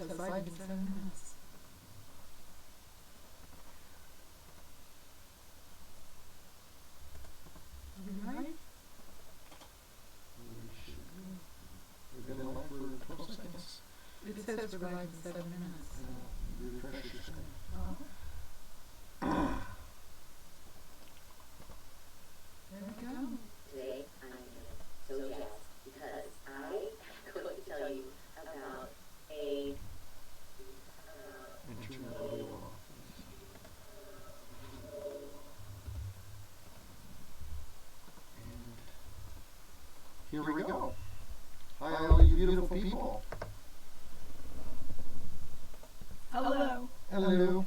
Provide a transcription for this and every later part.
Says live in 7 minutes. Are we live? We've been live for 12 seconds. It says we're live in 7 minutes. Refresh your screen. Oh. There we go. Today I'm so jazzed because I am going to tell you about a And turn the audio off. And here we go. Hi, all you beautiful people. Hello. Hello.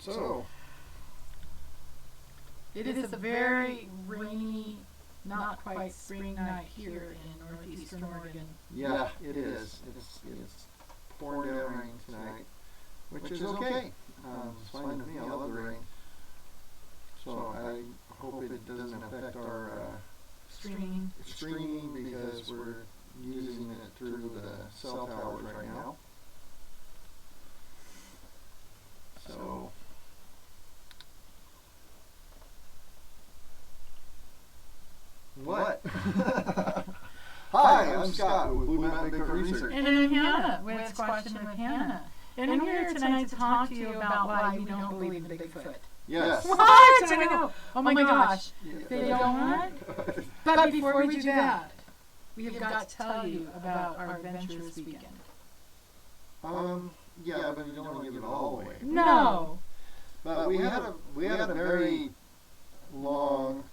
So, It is a very rainy, not quite spring night here in northeastern Oregon. yeah, it is. It's pouring down rain tonight, which is okay. It's fine with me. I love the rain. So I hope it doesn't affect our Streaming. streaming because we're using it through the cell towers right now. So what? Hi, I'm Scott with Blue Mountain Bigfoot Research. And I'm Hannah with Squatch and Hannah. And I'm here tonight to talk to you about why we don't believe in Bigfoot. Yes. What? I know. Oh my gosh. They don't want? But before we do that, we have got to tell you about our adventure this weekend. Yeah, but you don't want to give it all away. No. But we had a very long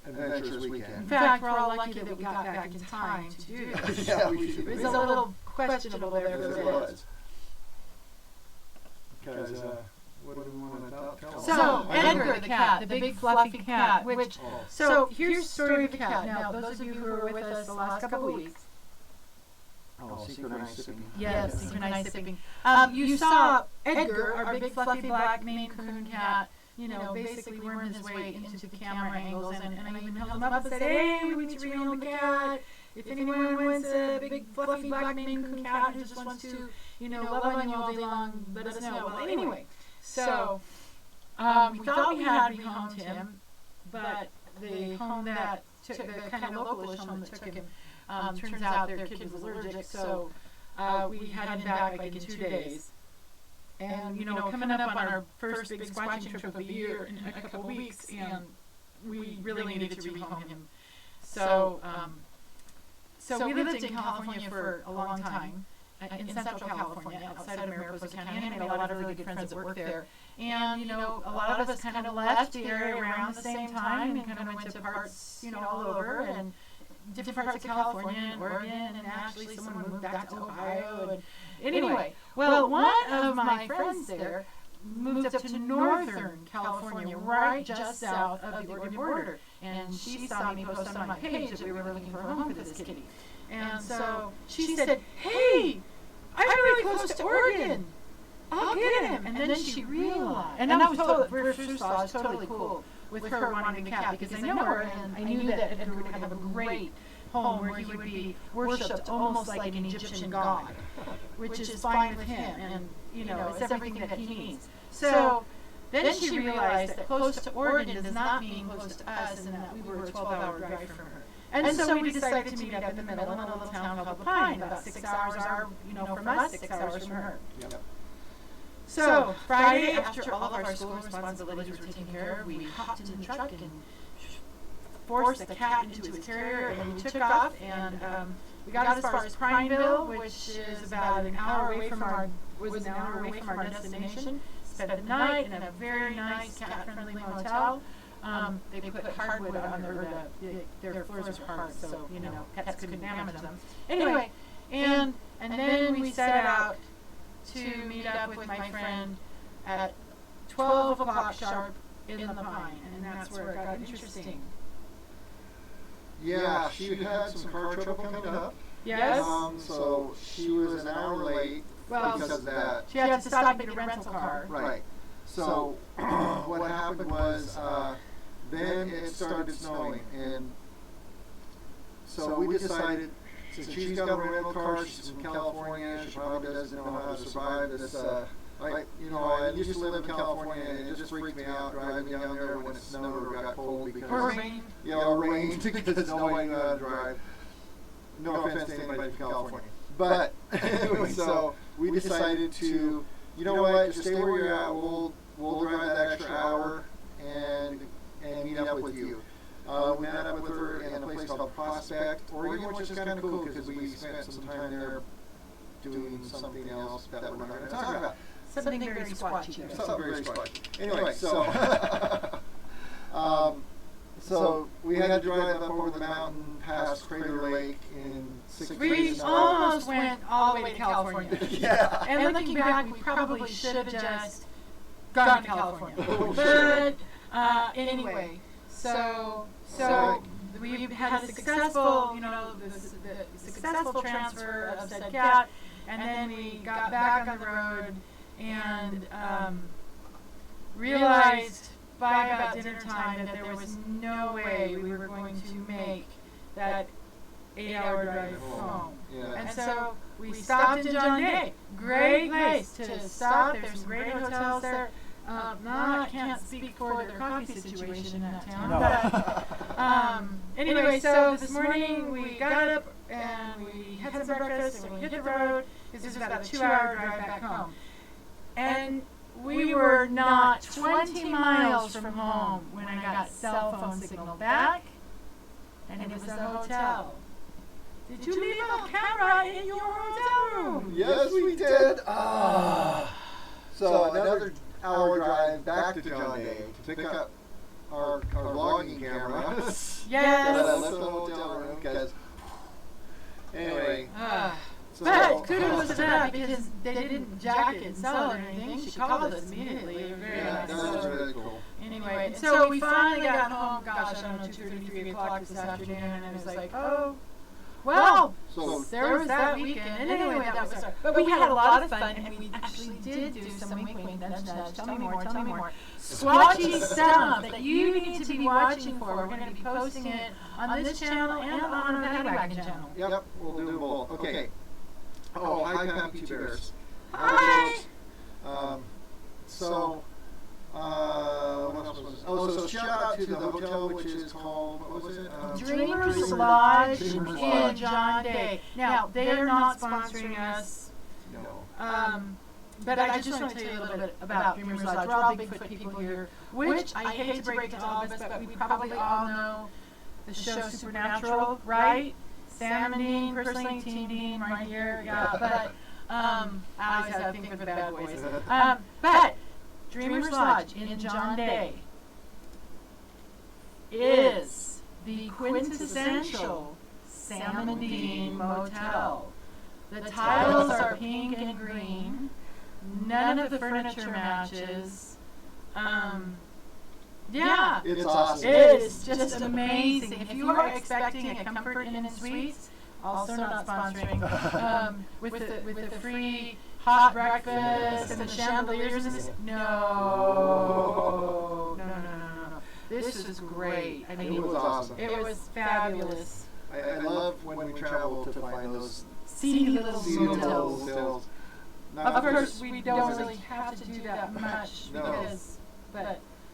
adventurous weekend. In fact, we're all lucky that we got back in time to do this. Yeah, we should. It was a little questionable there for a Yes, it bit. was. Because what do we want to tell? So, Edgar the cat, the big fluffy cat, which, Oh. so here's the story of the cat. Now, those of you who were with us the last couple of weeks, Synchronized sipping. yes, synchronized sipping, you saw Edgar, our big fluffy black Maine Coon cat, basically worm his way into the camera angles, and I even held him up and said, hey, we need to rename the cat. If anyone wants a big fluffy black Maine Coon cat who just wants to, love on you all day long, let us know. Well, anyway, so we thought we had rehomed him, but the home that took, the kind of localish home that took him, turns out their kid was allergic, so we had him back like in 2 days. And, coming up on our first big squatching trip of the year in a couple weeks, and we really needed to rehome him. So we lived in California for a long time, in Central California, outside of Mariposa County, and I made a lot of really good friends that work there. And, a lot of us kind of left the area around the same time and kind of went to parts, all over, and different parts of California and Oregon, and actually someone moved back to Ohio. And anyway, well, one of my friends there moved up to northern California, right just south of the Oregon border. And she saw me post on my page that we were looking for a home for this kitty. And so she said, hey, I'm really close to Oregon. I'll get him. And then she realized, and that was totally cool with her wanting the cat, because I know her, and I knew that Edgar would have a great home where he would be worshipped almost like an Egyptian god, which is fine with him, and it's everything that he needs. So then she realized that close to Oregon does not mean close to us, and that we were a 12-hour drive from her. And so we decided to meet up in the middle in a little town called Pine, about 6 hours from us, 6 hours from her. Yep. So Friday, after all of our school responsibilities were taken care of, we hopped in the truck and forced the cat into his carrier, and we took off, and we got as far as Prineville, which is about an hour away from our destination. Spent the night in a very nice cat-friendly motel. They put hardwood on their floors are hard, so cats couldn't damage them. Anyway, and then we set out to meet up with my friend at 12 o'clock sharp in the Pine, and that's where it got interesting. Yeah, she had some car trouble coming up. Yes? So she was an hour late because of that. She had to stop and get a rental car. Right. So what happened was then it started snowing, and so we decided, since she's got a rental car, she's from California, she probably doesn't know how to survive this. I used to live in California, and it just freaked me out driving down there when it snowed or got cold because Or rain. Yeah, or rain because nobody knew how to drive. No offense to anybody from California, but anyway, so we decided to, you know what, just stay where you're at. We'll drive that extra hour and meet up with you. We met up with her in a place called Prospect, Oregon, which is kind of cool because we spent some time there doing something else that we're not going to talk about. Something very squatchy. Something very squatchy. Anyway, so we had to drive up over the mountain past Crater Lake in 6 days. We almost went all the way to California. Yeah. And looking back, we probably should have just gone to California. But anyway, so we had a successful, the successful transfer of said cat, and then we got back on the road and realized by about dinner time that there was no way we were going to make that 8-hour drive home. Yeah. And so we stopped in John Day. Great place to stop. There's some great hotels there. I can't speak for their coffee situation in that town. No. But anyway, so this morning we got up and we had some breakfast and we hit the road. This was about a 2-hour drive back home. And we were not 20 miles from home when I got cell phone signal back, and it was the hotel. Did you leave a camera in your hotel room? Yes, we did. So another hour drive back to John Day to pick up our logging camera. Yes. That I left in the hotel room because. Anyway. But kudos to that because they didn't jack it and sell it or anything. She called us immediately. They were very nice. That was really cool. Anyway, so we finally got home, gosh, I don't know, 2:30, 3 o'clock this afternoon, and I was like, oh, well, So there was that weekend. And anyway, that was our, but we had a lot of fun, and we actually did do some wink, wink, nudge, nudge, tell me more, squatchy stuff that you need to be watching for. We're going to be posting it on this channel and on our Patty Wagon channel. Yep, we'll do both. Okay. Oh, hi, Pappy Bears. Hi! What else was it? Oh, so shout out to the hotel, which is called, what was it? Dreamers Lodge Dreamers in Lodge. John Day. Now, they're not sponsoring us. No. But I just want to tell you a little bit about Dreamers Lodge. We're all Bigfoot people here, which I hate to break it to all of us, but we probably all know the show Supernatural, right? Sam and Dean, personally, Team Dean right here, yeah, but I always have a thing for the bad boys. But Dreamers Lodge in John Day is the quintessential Sam and Dean motel. The tiles are pink and green. None of the furniture matches. Yeah. It's awesome. It is just amazing. If you are expecting a Comfort Inn and Suites, also not sponsoring, with the free hot breakfast and the chandeliers and this, no. This was great. I mean, It was awesome. It was fabulous. I love when we travel to find those Seedy little motels. hotels. Of course, we don't really have to do that much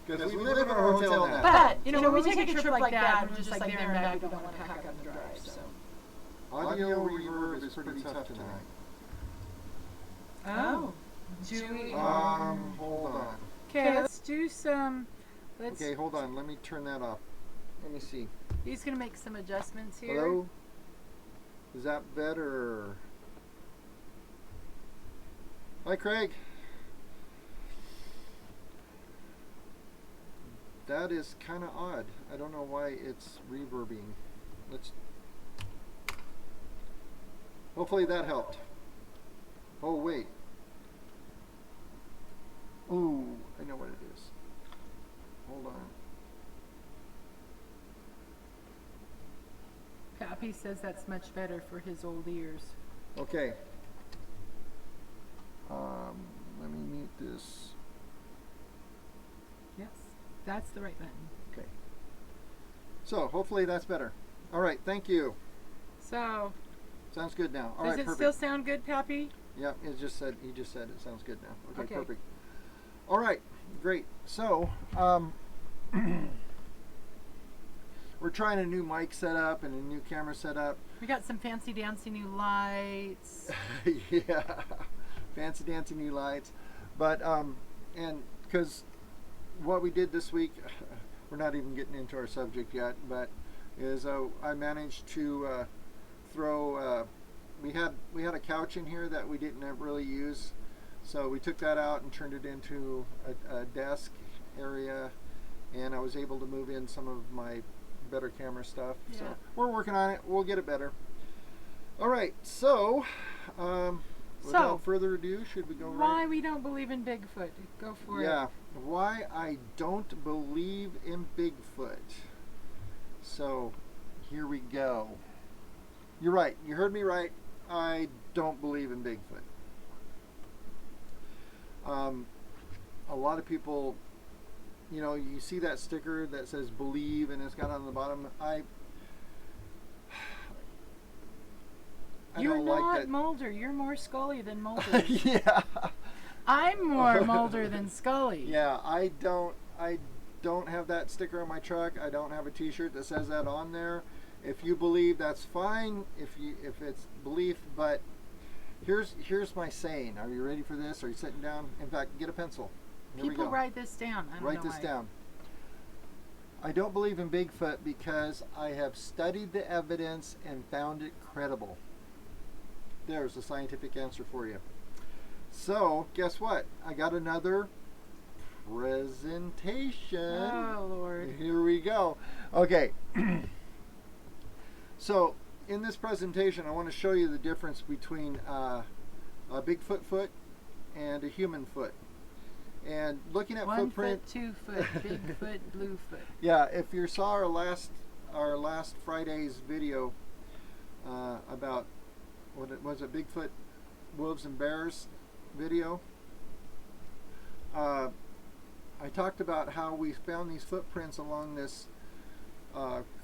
Because we live in a hotel now. But, when we take a trip like that, we're just like there and back, we don't want to pack up and drive, so. Audio reverb is pretty tough tonight. Oh. Do we? Hold on. Okay, let's do some, Okay, hold on. Let me turn that off. Let me see. he's going to make some adjustments here. Hello? Is that better? Hi, Craig. That is kind of odd. I don't know why it's reverbing. Hopefully that helped. Oh, wait. Ooh, I know what it is. Hold on. Pappy says that's much better for his old ears. Okay. Let me mute this. That's the right button. Okay. So hopefully that's better. All right, thank you. So, Sounds good now. All does right, it perfect. still sound good, Pappy? Yep, he just said it sounds good now. Okay, Okay. perfect. All right, great. So, we're trying a new mic setup and a new camera setup. We got some fancy dancy new lights. Yeah, fancy dancy new lights. But and because what we did this week, we're not even getting into our subject yet, but is I managed to throw. We had a couch in here that we didn't really use, so we took that out and turned it into a desk area, and I was able to move in some of my better camera stuff. Yeah. So we're working on it. We'll get it better. All right, so without further ado, should we go right? Why we don't believe in Bigfoot? Go for it. Yeah, why I don't believe in Bigfoot. So here we go. You're right. You heard me right. I don't believe in Bigfoot. A lot of people, you know, you see that sticker that says believe and it's got on the bottom. You're don't not like that. Mulder. You're more Scully than Mulder. Yeah. I'm more Mulder than Scully. Yeah, I don't have that sticker on my truck. I don't have a t-shirt that says that on there. If you believe, that's fine. If it's belief, but here's my saying. Are you ready for this? Are you sitting down? In fact, get a pencil. Here we People go. write this down. I don't Write know this why. down. I don't believe in Bigfoot because I have studied the evidence and found it credible. There's a scientific answer for you. So, guess what? I got another presentation. Oh, Lord. Here we go. Okay. So, in this presentation, I want to show you the difference between a Bigfoot foot and a human foot. And looking at 1 footprint. foot, 2 foot, big foot, blue foot. Yeah, if you saw our last Friday's video about what it was, a Bigfoot, wolves and bears video. I talked about how we found these footprints along this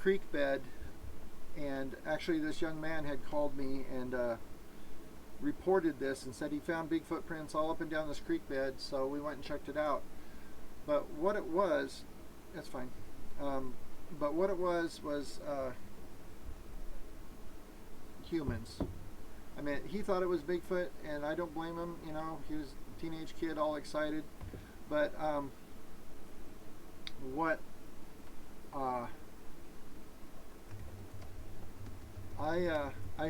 creek bed, and actually this young man had called me and reported this and said he found big footprints all up and down this creek bed, so we went and checked it out. But what it was, that's fine. But what it was humans. I mean, he thought it was Bigfoot, and I don't blame him. You know, he was a teenage kid, all excited. But what I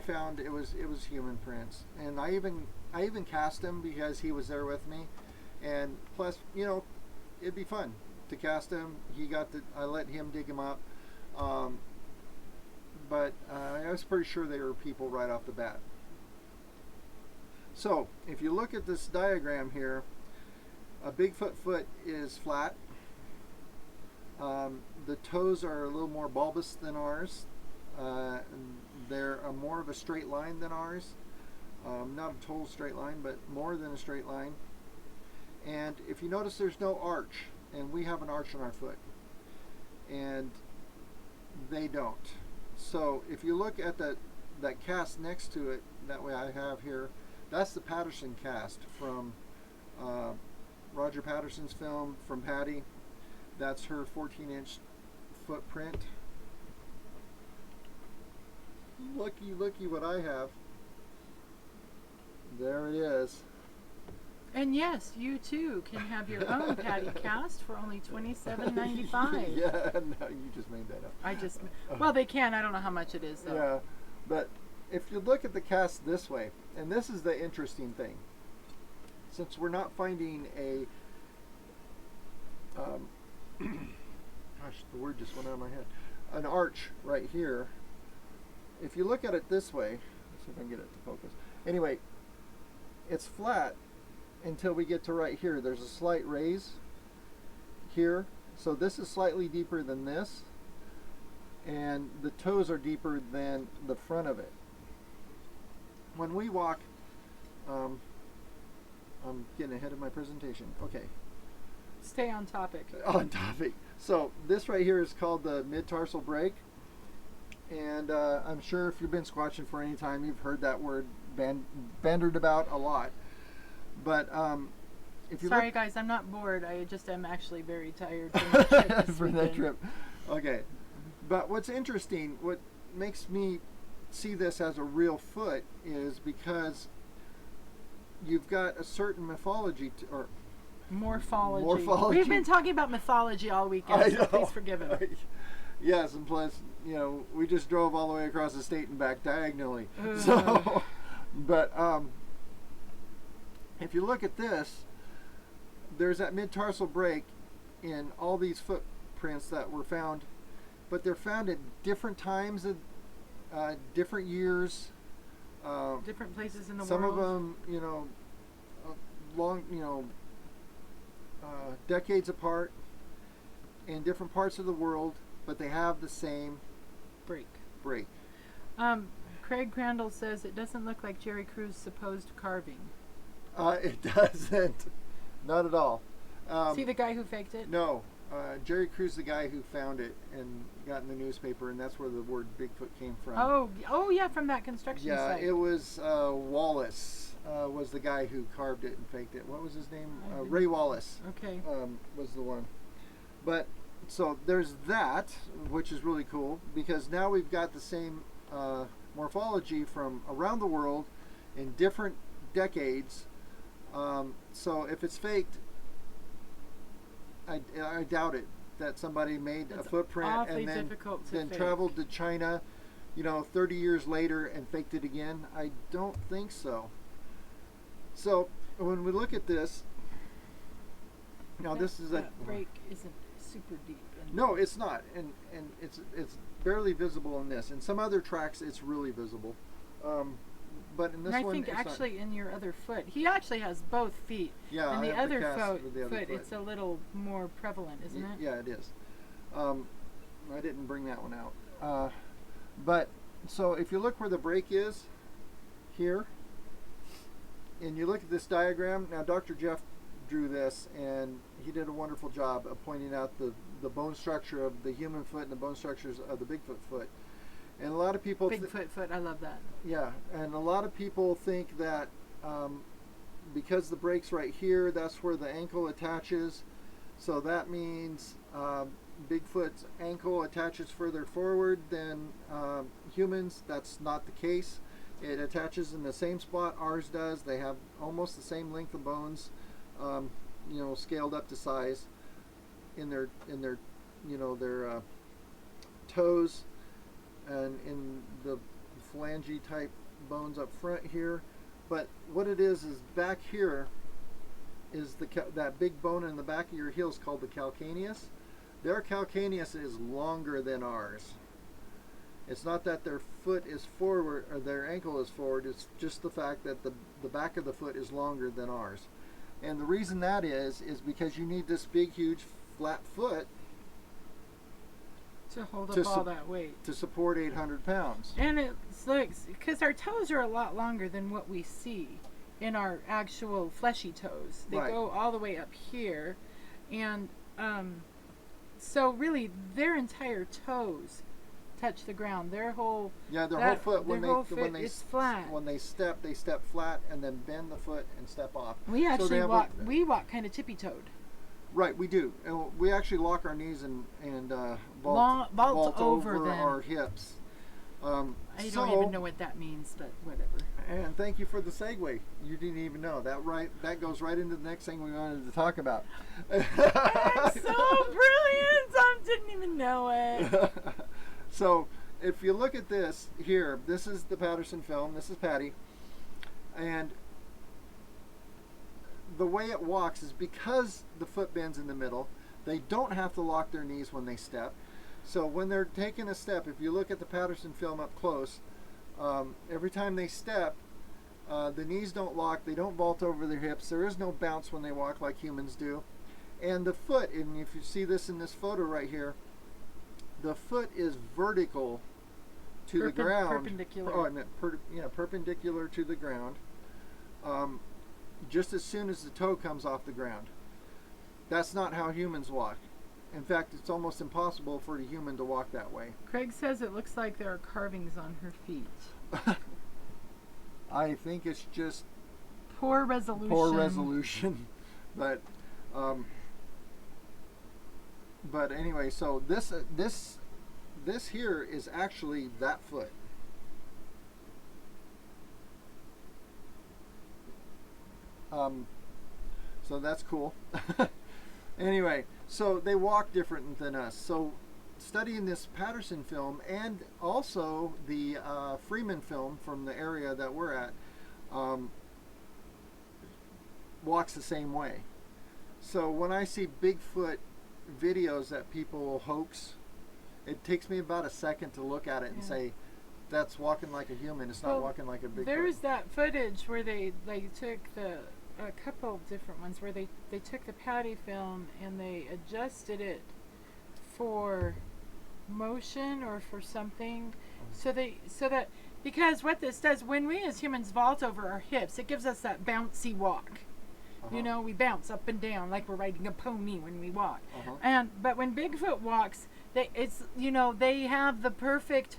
found it was human prints, and I even cast him because he was there with me, and plus, you know, it'd be fun to cast him. I let him dig him up, but I was pretty sure they were people right off the bat. So if you look at this diagram here, a Bigfoot foot is flat. The toes are a little more bulbous than ours. They're more of a straight line than ours. Not a total straight line, but more than a straight line. And if you notice, there's no arch, and we have an arch on our foot, and they don't. So if you look at that cast next to it, that way I have here, that's the Patterson cast from Roger Patterson's film from Patty. That's her 14-inch footprint. Looky what I have. There it is. And yes, you too can have your own Patty cast for only $27.95. Yeah, no, you just made that up. Well, they can. I don't know how much it is, though. Yeah, but if you look at the cast this way, and this is the interesting thing, since we're not finding a, gosh, the word just went out of my head, an arch right here. If you look at it this way, let's see if I can get it to focus. Anyway, it's flat until we get to right here. There's a slight raise here, so this is slightly deeper than this, and the toes are deeper than the front of it. When we walk, I'm getting ahead of my presentation. Okay. Stay on topic. On topic. So this right here is called the Mid Tarsal Break, and I'm sure if you've been squatching for any time, you've heard that word bandied about a lot. But if you Sorry guys, I'm not bored. I just am actually very tired from that trip this for that weekend. trip. Okay. But what's interesting, what makes me see this as a real foot is because you've got a certain mythology or Morphology. We've been talking about mythology all weekend, so please forgive him. Yes, and plus, we just drove all the way across the state and back diagonally. So, but if you look at this, there's that mid-tarsal break in all these footprints that were found, but they're found at different times, at different years. Different places in the some world. Some of them, long, decades apart in different parts of the world, but they have the same break. Craig Crandall says it doesn't look like Jerry Crew's supposed carving. It doesn't. Not at all. See the guy who faked it? No. Jerry Crew's the guy who found it and got in the newspaper, and that's where the word Bigfoot came from. Oh yeah, from that construction site. Yeah, it was Wallace was the guy who carved it and faked it. What was his name? Ray Wallace. Okay. Was the one. But so there's that, which is really cool because now we've got the same morphology from around the world in different decades. So if it's faked, I doubt it that somebody made a footprint and then traveled to China, 30 years later and faked it again. I don't think so. So when we look at this, this is that break isn't super deep. No, it's not, and it's barely visible in this. In some other tracks, it's really visible. But in this one, I think actually in your other foot, he actually has both feet. Yeah, and I the have other the cast foot, the other foot, it's a little more prevalent, isn't it? Yeah, it is. I didn't bring that one out. But so if you look where the break is, here, and you look at this diagram, now Dr. Jeff drew this, and he did a wonderful job of pointing out the bone structure of the human foot and the bone structures of the Bigfoot foot. And a lot of people... Bigfoot foot, I love that. Yeah, and a lot of people think that because the break's right here, that's where the ankle attaches. So that means Bigfoot's ankle attaches further forward than humans. That's not the case. It attaches in the same spot ours does. They have almost the same length of bones, scaled up to size in their toes and in the phalange type bones up front here. But what it is back here is that big bone in the back of your heel is called the calcaneus. Their calcaneus is longer than ours. It's not that their foot is forward or their ankle is forward, it's just the fact that the back of the foot is longer than ours. And the reason that is because you need this big, huge, flat foot to hold up all that weight. To support 800 pounds. And it's like, because our toes are a lot longer than what we see in our actual fleshy toes. They go all the way up here. And so really, their entire toes touch the ground. Their whole whole foot is flat. When they step flat and then bend the foot and step off. We actually walk kind of tippy-toed. Right, we do. And we actually lock our knees and vault over our hips. I don't even know what that means, but whatever. And thank you for the segue. You didn't even know that. That goes right into the next thing we wanted to talk about. I'm so brilliant! I didn't even know it. So if you look at this here, this is the Patterson film. This is Patty, and the way it walks is because the foot bends in the middle. They don't have to lock their knees when they step. So when they're taking a step, if you look at the Patterson film up close, every time they step, the knees don't lock. They don't vault over their hips. There is no bounce when they walk like humans do. And the foot, and if you see this in this photo right here, the foot is vertical to the ground. Perpendicular. Oh, I meant perpendicular to the ground. Just as soon as the toe comes off the ground. That's not how humans walk. In fact, it's almost impossible for a human to walk that way. Craig says it looks like there are carvings on her feet. I think it's just Poor resolution. poor resolution. But anyway, so this here is actually that foot. So that's cool. Anyway, so they walk different than us. So studying this Patterson film and also the Freeman film from the area that we're at walks the same way. So when I see Bigfoot videos that people will hoax, it takes me about a second to look at it and say, that's walking like a human. It's not walking like a Bigfoot. There's that footage where they took a couple of different ones where they took the Patty film and they adjusted it for motion or for something. So that because what this does, when we as humans vault over our hips, it gives us that bouncy walk. You know, we bounce up and down like we're riding a pony when we walk. But when Bigfoot walks, they have the perfect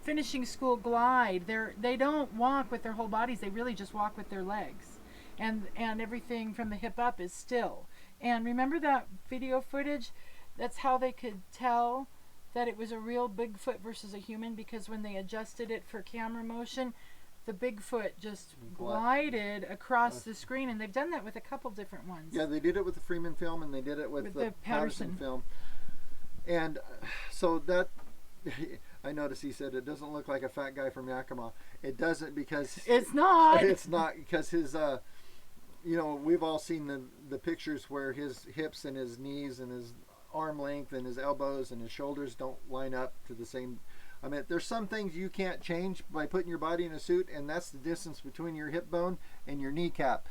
finishing school glide. They don't walk with their whole bodies. They really just walk with their legs, and everything from the hip up is still. And remember that video footage? That's how they could tell that it was a real Bigfoot versus a human, because when they adjusted it for camera motion, the Bigfoot just glided across the screen, and they've done that with a couple different ones. Yeah, they did it with the Freeman film, and they did it with the Patterson film. And so that, I noticed he said it doesn't look like a fat guy from Yakima. It doesn't, because it's not. It's not, because his, we've all seen the pictures where his hips and his knees and his arm length and his elbows and his shoulders don't line up to the same. I mean, there's some things you can't change by putting your body in a suit, and that's the distance between your hip bone and your kneecap.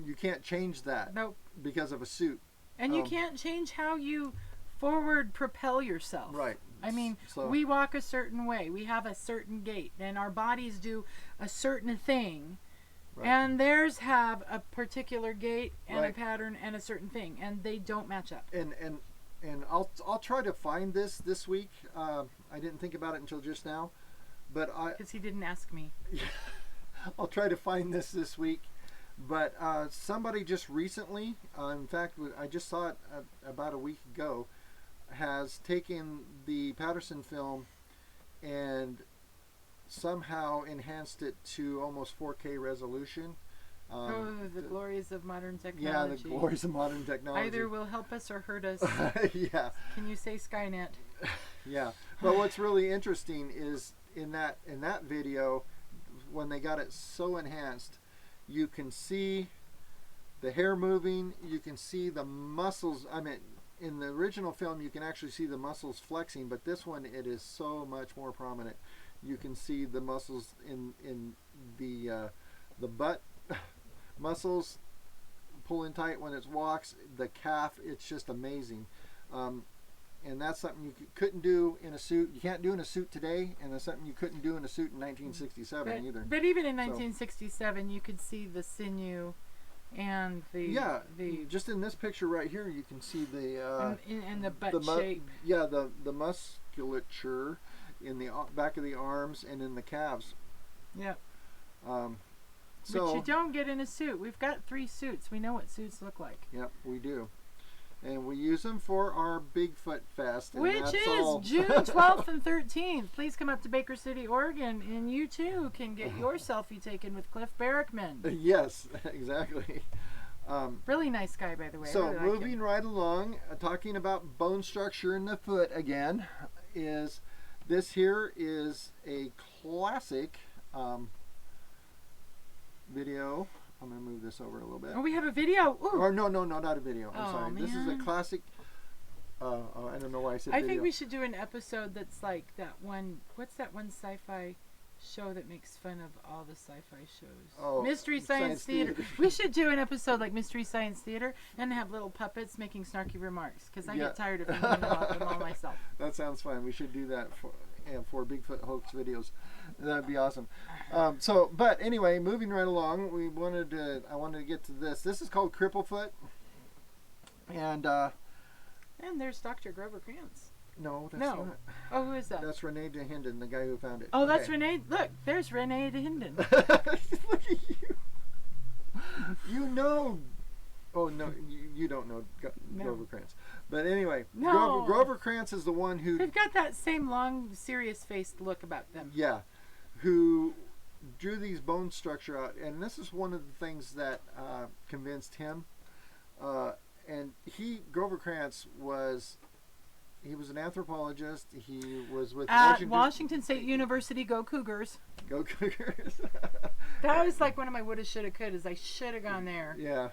You can't change that. Nope. Because of a suit. And you can't change how you forward propel yourself. Right. I mean, we walk a certain way. We have a certain gait, and our bodies do a certain thing. Right. And theirs have a particular gait and a pattern and a certain thing, and they don't match up. And I'll try to find this week. I didn't think about it until just now, but because he didn't ask me. I'll try to find this week. But somebody just recently, in fact, I just saw it about a week ago, has taken the Patterson film and somehow enhanced it to almost 4K resolution. The glories of modern technology. Yeah, the glories of modern technology. Either will help us or hurt us. Yeah. Can you say Skynet? Yeah. But what's really interesting is in that video, when they got it so enhanced, you can see the hair moving, you can see the muscles. I mean, in the original film, you can actually see the muscles flexing, but this one, it is so much more prominent. You can see the muscles in the butt muscles pulling tight when it walks, the calf. It's just amazing. And that's something you couldn't do in a suit. You can't do in a suit today, and that's something you couldn't do in a suit in 1967 either. But even in 1967, you could see the sinew and the just in this picture right here, you can see the and the butt shape. Yeah, the musculature in the back of the arms and in the calves. Yeah. So, which you don't get in a suit. We've got 3 suits. We know what suits look like. Yep, we do. And we use them for our Bigfoot Fest. Which is June 12th and 13th. Please come up to Baker City, Oregon, and you too can get your selfie taken with Cliff Barrickman. Yes, exactly. Really nice guy, by the way. So, really moving right along, talking about bone structure in the foot again, this here is a classic video. I'm going to move this over a little bit. Oh, we have a video. Ooh. Or no, not a video. I'm sorry. Man. This is a classic. I don't know why I said video. I think we should do an episode that's like that one. What's that one sci-fi show that makes fun of all the sci-fi shows? Oh, Mystery Science Theater. We should do an episode like Mystery Science Theater and have little puppets making snarky remarks, because I get tired of thinking about them all myself. That sounds fun. We should do that. and for Bigfoot hoax videos. That'd be awesome. But anyway, moving right along, I wanted to get to this. This is called Crippled Foot, and there's Dr. Grover Krantz. no, that's No. not. Oh, who is that? That's Renee DeHinden, the guy who found it. Oh, that's Okay. Renee. Look, there's Renee DeHinden. Look at you. You know. Oh no, you don't know No. Grover Krantz. But anyway, No. Grover Krantz is the one who. They've got that same long, serious-faced look about them. Yeah, who drew these bone structure out, and this is one of the things that convinced him. And Grover Krantz was an anthropologist. He was with At Washington State University, go Cougars. Go Cougars. That was like one of my woulda, shoulda, couldas. I should have gone there. Yeah,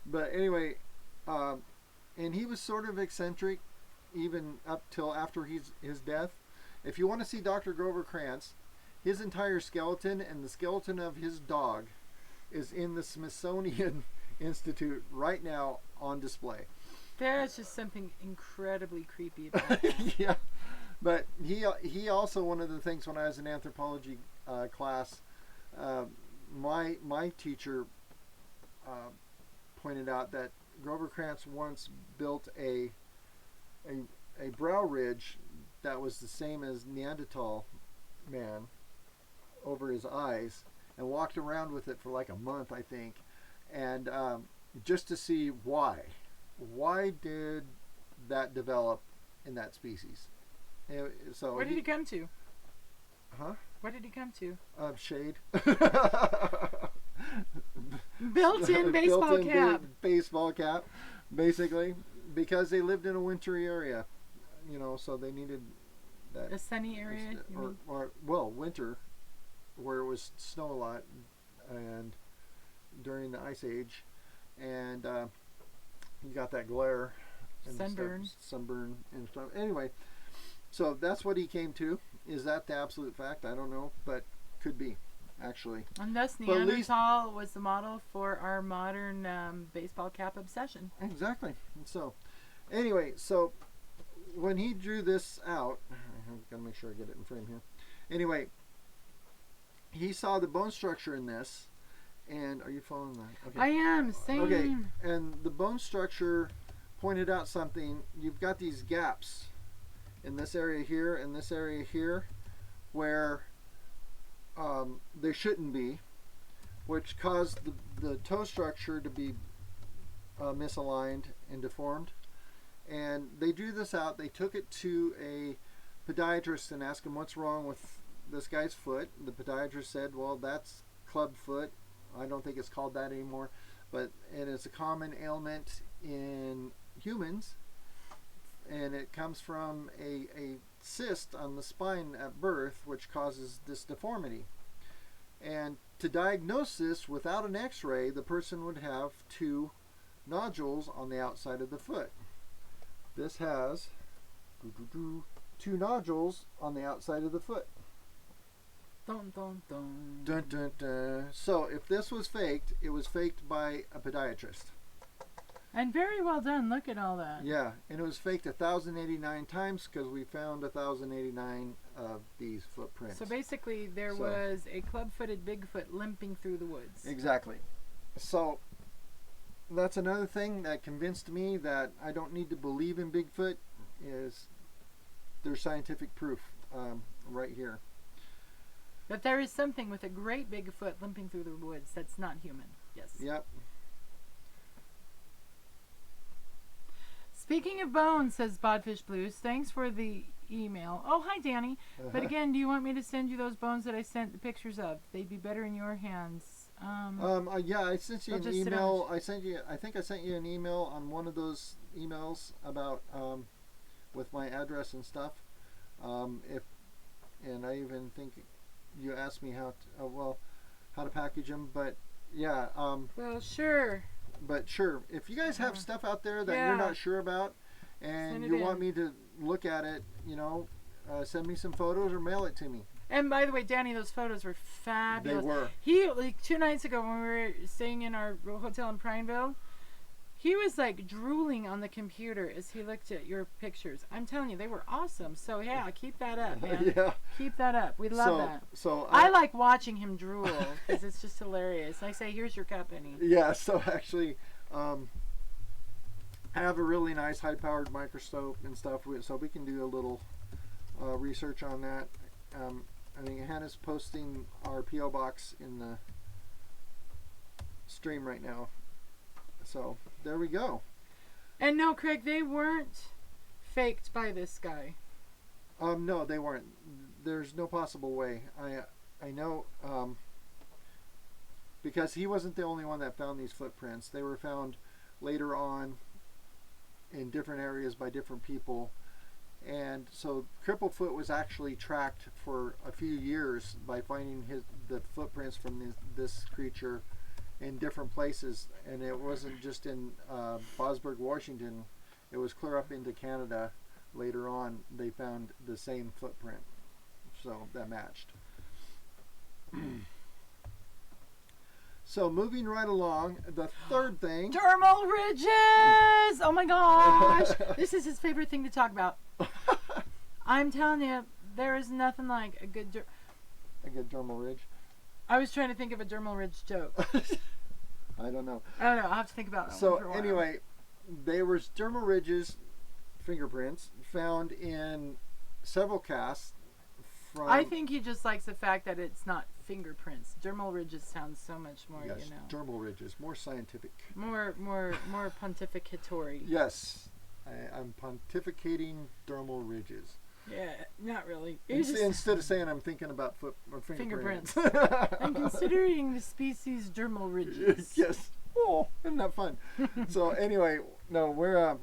but anyway, and he was sort of eccentric, even up till after his death. If you want to see Dr. Grover Krantz, his entire skeleton and the skeleton of his dog is in the Smithsonian Institute right now on display. There's just something incredibly creepy about that. Yeah, but he also, one of the things when I was in anthropology class, my teacher pointed out that Grover Krantz once built a brow ridge that was the same as Neanderthal man over his eyes, and walked around with it for like a month, I think, and just to see why did that develop in that species. So What did he come to? Huh? What did he come to? Shade. Built-in baseball Built-in cap. Baseball cap, basically, because they lived in a wintry area, so they needed that. A sunny area. You mean? Well, winter, where it was snow a lot, and during the ice age, and you got that glare and sunburn and stuff. Anyway, so that's what he came to. Is that the absolute fact? I don't know, but could be, actually. And thus But at least- Neanderthal was the model for our modern baseball cap obsession. Exactly. So, anyway, so when he drew this out, I'm gonna make sure I get it in frame here. Anyway, he saw the bone structure in this, and are you following that? Okay. I am. Same. Okay, and the bone structure pointed out something. You've got these gaps in this area here and this area here where they shouldn't be, which caused the toe structure to be misaligned and deformed. And they drew this out. They took it to a podiatrist and asked him what's wrong with this guy's foot. The podiatrist said, well, that's club foot. I don't think it's called that anymore, but it is a common ailment in humans, and it comes from a cyst on the spine at birth, which causes this deformity. And to diagnose this without an x-ray, the person would have 2 nodules on the outside of the foot. This has 2 nodules on the outside of the foot. Dun, dun, dun. Dun, dun, dun. So if this was faked, it was faked by a podiatrist. And very well done. Look at all that. Yeah, and it was faked 1,089 times because we found 1,089 of these footprints. So basically, there was a club-footed Bigfoot limping through the woods. Exactly. So that's another thing that convinced me that I don't need to believe in Bigfoot. Is there's scientific proof right here. But there is something with a great Bigfoot limping through the woods that's not human. Yes. Yep. Speaking of bones, says Bodfish Blues, thanks for the email. Oh, hi, Danny. But again, do you want me to send you those bones that I sent the pictures of? They'd be better in your hands. Yeah, I sent you They'll an just sit email. I think I sent you an email on one of those emails about with my address and stuff. And I even think you asked me how to package them. But yeah. Well, sure. But sure, if you guys have stuff out there that Yeah. you're not sure about, and Send it you want in. me to look at it, send me some photos or mail it to me. And by the way, Danny, those photos were fabulous. They were. He, like 2 nights ago when we were staying in our hotel in Prineville, He was like drooling on the computer as he looked at your pictures. I'm telling you, they were awesome. So yeah, keep that up, man. Yeah. Keep that up. We love that. So I like watching him drool because it's just hilarious. I say, here's your cup, and he. Yeah. So actually, I have a really nice high-powered microscope and stuff, so we can do a little research on that. I think Hannah's posting our PO box in the stream right now. So there we go. And no, Craig, they weren't faked by this guy. No, they weren't. There's no possible way. I know because he wasn't the only one that found these footprints. They were found later on in different areas by different people. And so Crippled Foot was actually tracked for a few years by finding the footprints from this creature in different places, and it wasn't just in Bosburg, Washington. It was clear up into Canada. Later on, they found the same footprint, so that matched. So moving right along, the third thing. Dermal ridges! Oh my gosh! This is his favorite thing to talk about. I'm telling you, there is nothing like a good dermal ridge. I was trying to think of a dermal ridge joke. I don't know. I'll have to think about that. So one for a while. anyway, there was dermal ridges, fingerprints, found in several casts. I think he just likes the fact that it's not fingerprints. Dermal ridges sounds so much more, yes, dermal ridges, more scientific. More pontificatory. Yes, I'm pontificating dermal ridges. Yeah, not really. Instead of saying I'm thinking about fingerprints. I'm considering the species dermal ridges. Yes. Oh, isn't that fun? So anyway, no, we're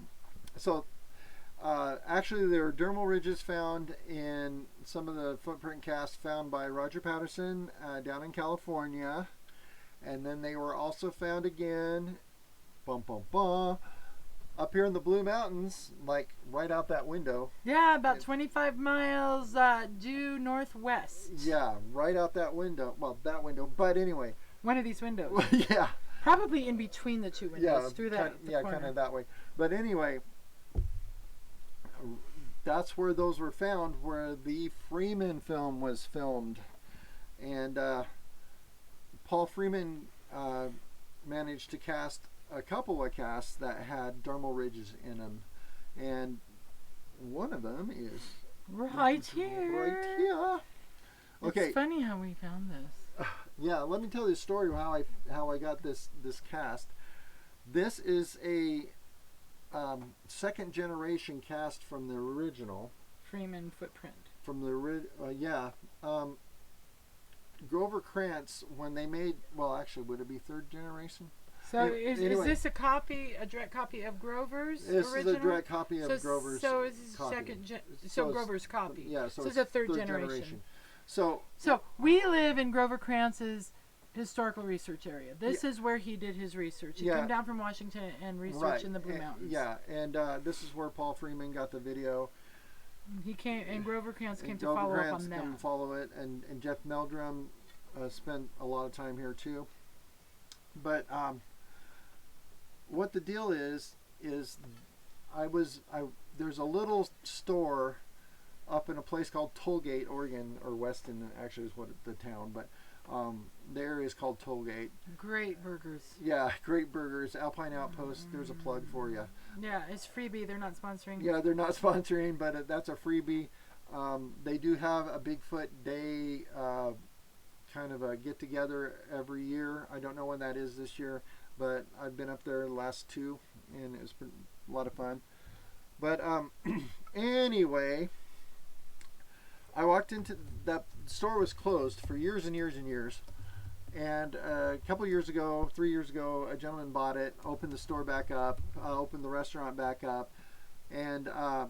actually there are dermal ridges found in some of the footprint casts found by Roger Patterson down in California, and then they were also found again, up here in the Blue Mountains, like right out that window. Yeah, about 25 miles due northwest. Yeah, right out that window. Well, that window, but anyway. One of these windows. Yeah. Probably in between the two windows, yeah, through that. Yeah, kind of that way. But anyway, that's where those were found, where the Freeman film was filmed. And Paul Freeman managed to cast a couple of casts that had dermal ridges in them, and one of them is right here. Right here. Okay. It's funny how we found this. Yeah, let me tell you the story of how I got this cast. This is a second generation cast from the original Freeman footprint. From the Grover Krantz, when they made, well, actually, would it be third generation? So is this a direct copy of Grover's this original? This is a direct copy of Grover's So is this copy. Grover's copy. Yeah, so it's a third generation. So we live in Grover Krantz's historical research area. This is where he did his research. He came down from Washington and researched in the Blue Mountains. Yeah, and this is where Paul Freeman got the video. He came, and Grover Krantz came to follow up on that. Came to follow it, and Jeff Meldrum spent a lot of time here too. But what the deal is there's a little store up in a place called Tollgate, Oregon, or Weston actually is what the town, but the area is called Tollgate. Great burgers. Yeah, great burgers. Alpine Outpost, there's a plug for you. Yeah, it's freebie. They're not sponsoring. Yeah, they're not sponsoring, but that's a freebie. They do have a Bigfoot Day kind of a get-together every year. I don't know when that is this year, but I've been up there the last two, and it's been a lot of fun. But anyway, I walked into that store was closed for years and years and years. And a couple years ago, 3 years ago, a gentleman bought it, opened the store back up, opened the restaurant back up, and I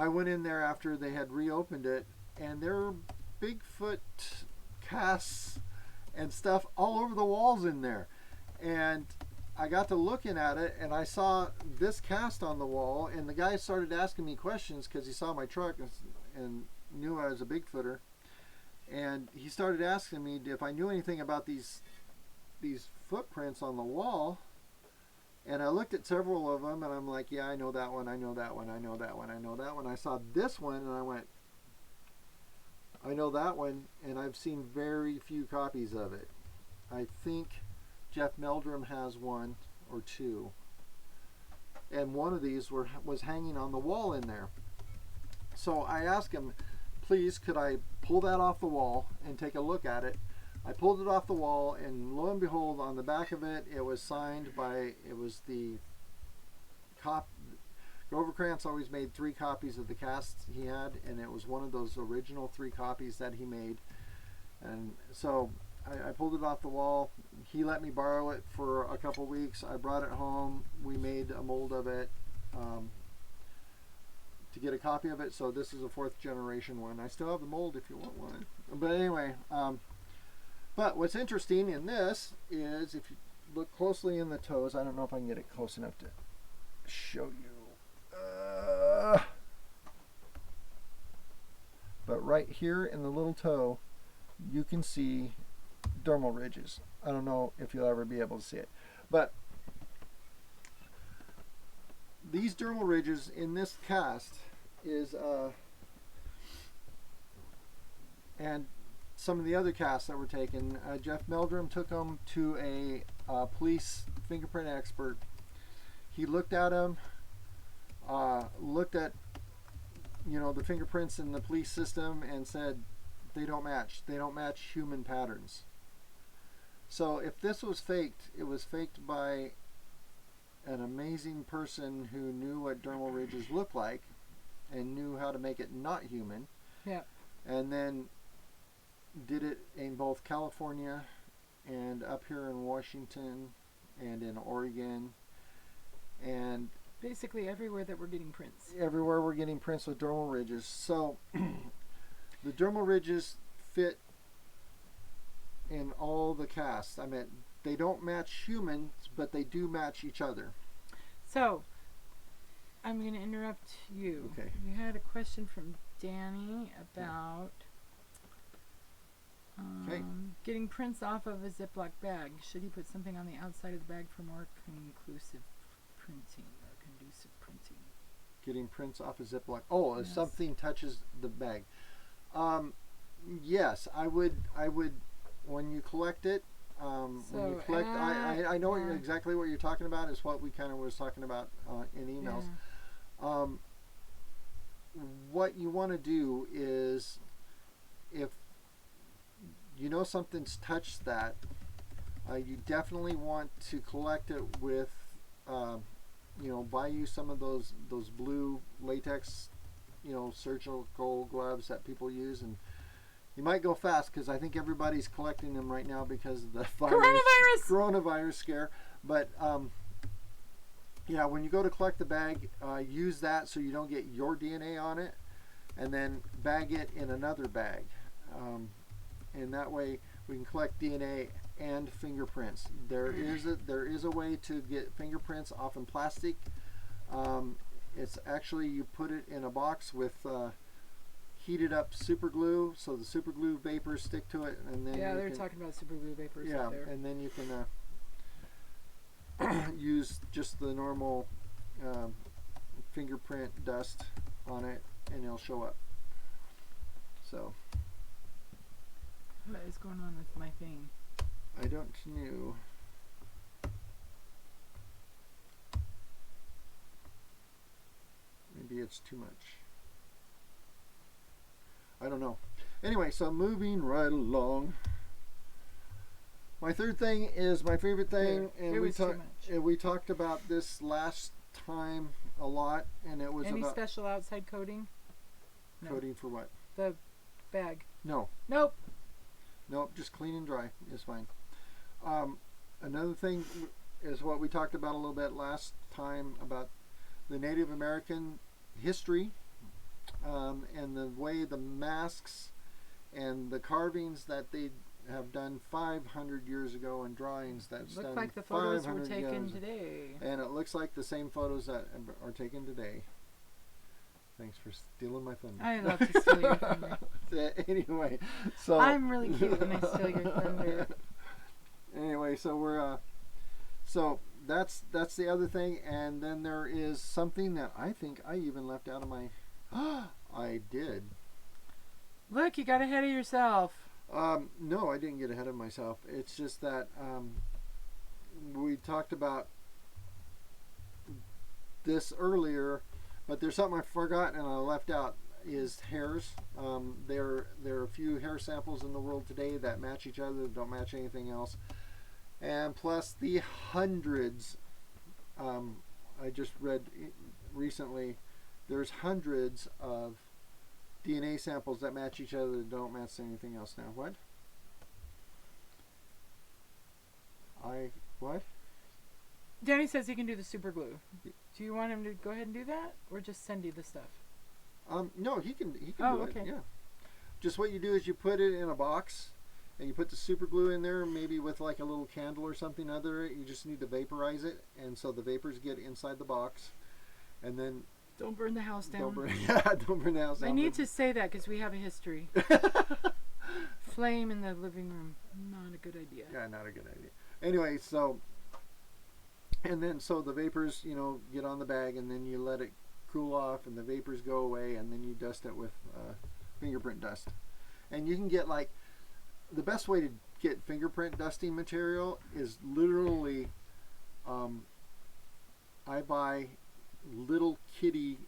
went in there after they had reopened it, and there were Bigfoot casts and stuff all over the walls in there. And I got to looking at it, and I saw this cast on the wall, and the guy started asking me questions because he saw my truck and knew I was a Bigfooter. And he started asking me if I knew anything about these footprints on the wall. And I looked at several of them, and I'm like, yeah, I know that one, I know that one, I know that one, I know that one. I saw this one, and I went, I know that one, and I've seen very few copies of it. I think Jeff Meldrum has one or two. And one of these was hanging on the wall in there. So I asked him, please, could I pull that off the wall and take a look at it? I pulled it off the wall, and lo and behold, on the back of it, it was signed by, it was the Grover Krantz always made 3 copies of the casts he had, and it was one of those original 3 copies that he made. And so I pulled it off the wall. He let me borrow it for a couple weeks. I brought it home. We made a mold of it to get a copy of it. So this is a 4th generation one. I still have the mold if you want one. But anyway, but what's interesting in this is if you look closely in the toes, I don't know if I can get it close enough to show you. But right here in the little toe, you can see dermal ridges. I don't know if you'll ever be able to see it, but these dermal ridges in this cast is and some of the other casts that were taken, Jeff Meldrum took them to a police fingerprint expert. He looked at them, looked at the fingerprints in the police system, and said they don't match. They don't match human patterns. So if this was faked, it was faked by an amazing person who knew what dermal ridges look like and knew how to make it not human. Yeah. And then did it in both California and up here in Washington and in Oregon and basically everywhere that we're getting prints. Everywhere we're getting prints with dermal ridges. So the dermal ridges fit in all the casts. I mean, they don't match humans, but they do match each other. So I'm going to interrupt you. Okay. We had a question from Danny about getting prints off of a Ziploc bag. Should he put something on the outside of the bag for more conclusive printing or conducive printing? Getting prints off a Ziploc. Oh, if Yes. something touches the bag. Yes, I would. When you collect it, when you collect, I know exactly what you're talking about. Is what we kind of was talking about in emails. Yeah. What you want to do is, if you know something's touched that, you definitely want to collect it with, buy you some of those blue latex, surgical gloves that people use, and you might go fast because I think everybody's collecting them right now because of the coronavirus scare. But yeah, when you go to collect the bag, use that so you don't get your DNA on it, and then bag it in another bag. And that way we can collect DNA and fingerprints. There is a way to get fingerprints off in plastic. It's actually, you put it in a box with heated up super glue, so the super glue vapors stick to it, and then they're talking about super glue vapors. Yeah, up there. and then you can use just the normal fingerprint dust on it, and it'll show up. So. What is going on with my thing? I don't know. Maybe it's too much. I don't know. Anyway, so moving right along. My third thing is my favorite thing, and we talked about this last time a lot, and it was any about special outside coating? coating for what? The bag. No. Nope. Nope, just clean and dry is fine. Another thing is what we talked about a little bit last time about the Native American history, and the way the masks and the carvings that they have done 500 years ago and drawings that's Look done like the photos were 500 taken years. today. And it looks like the same photos that are taken today. Thanks for stealing my thunder. I love to steal your thunder. Anyway, so I'm really cute when I steal your thunder. Anyway, so we're so that's the other thing. And then there is something that I think I even left out of my. I did. Look, you got ahead of yourself. No, I didn't get ahead of myself. It's just that we talked about this earlier, but there's something I forgot and I left out is hairs. There are a few hair samples in the world today that match each other, that don't match anything else. And plus the hundreds, I just read recently, there's hundreds of DNA samples that match each other that don't match anything else now. What? What? Danny says he can do the super glue. Do you want him to go ahead and do that, or just send you the stuff? No, he can do okay. it. Yeah. Just what you do is you put it in a box, and you put the super glue in there, maybe with like a little candle or something under it. You just need to vaporize it, and so the vapors get inside the box, and then don't burn the house down. Don't burn the house down. I need to say that because we have a history. Flame in the living room, not a good idea. Yeah, not a good idea. Anyway, so the vapors, get on the bag, and then you let it cool off, and the vapors go away, and then you dust it with fingerprint dust. And you can get the best way to get fingerprint dusting material is literally, I buy little kitty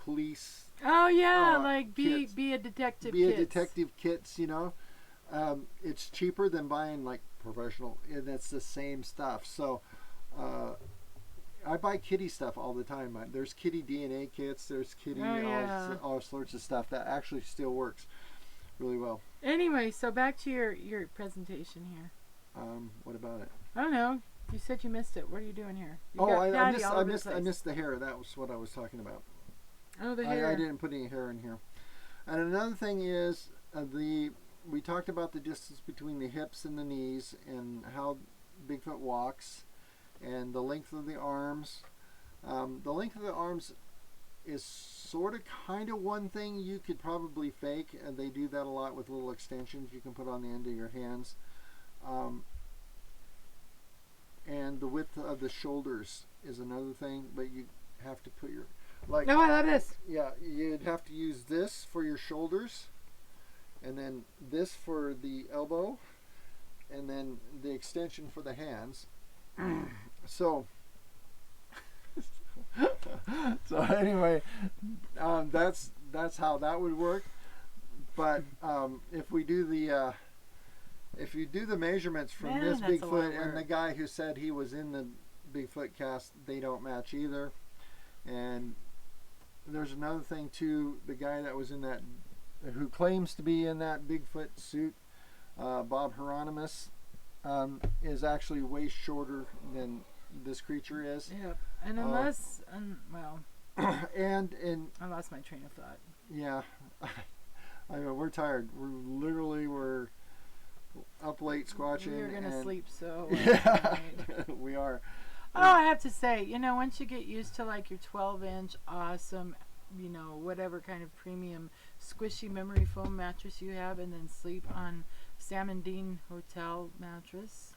police. Oh yeah, kits. be a detective. Be a detective kits, It's cheaper than buying professional, and that's the same stuff. So I buy kitty stuff all the time. There's kitty DNA kits. There's kitty all sorts of stuff that actually still works really well. Anyway, so back to your presentation here. What about it? I don't know. You said you missed it. What are you doing here? I missed the hair. That was what I was talking about. Oh, the hair. I didn't put any hair in here. And another thing is we talked about the distance between the hips and the knees and how Bigfoot walks, and the length of the arms. The length of the arms is sort of kind of one thing you could probably fake, and they do that a lot with little extensions you can put on the end of your hands. And the width of the shoulders is another thing, but you have to put your I love this. Yeah, you'd have to use this for your shoulders, and then this for the elbow, and then the extension for the hands. So anyway, that's how that would work. But if you do the measurements from this Bigfoot and the guy who said he was in the Bigfoot cast, they don't match either. And there's another thing too. The guy that was in that, who claims to be in that Bigfoot suit, Bob Hieronymus, is actually way shorter than this creature is. Yeah, and unless, and I lost my train of thought. Yeah, I know we're tired. We're up late squatching. We're gonna sleep, so yeah, we are. Oh, I have to say, once you get used to your 12-inch awesome, whatever kind of premium squishy memory foam mattress you have, and then sleep on Sam and Dean Hotel mattress.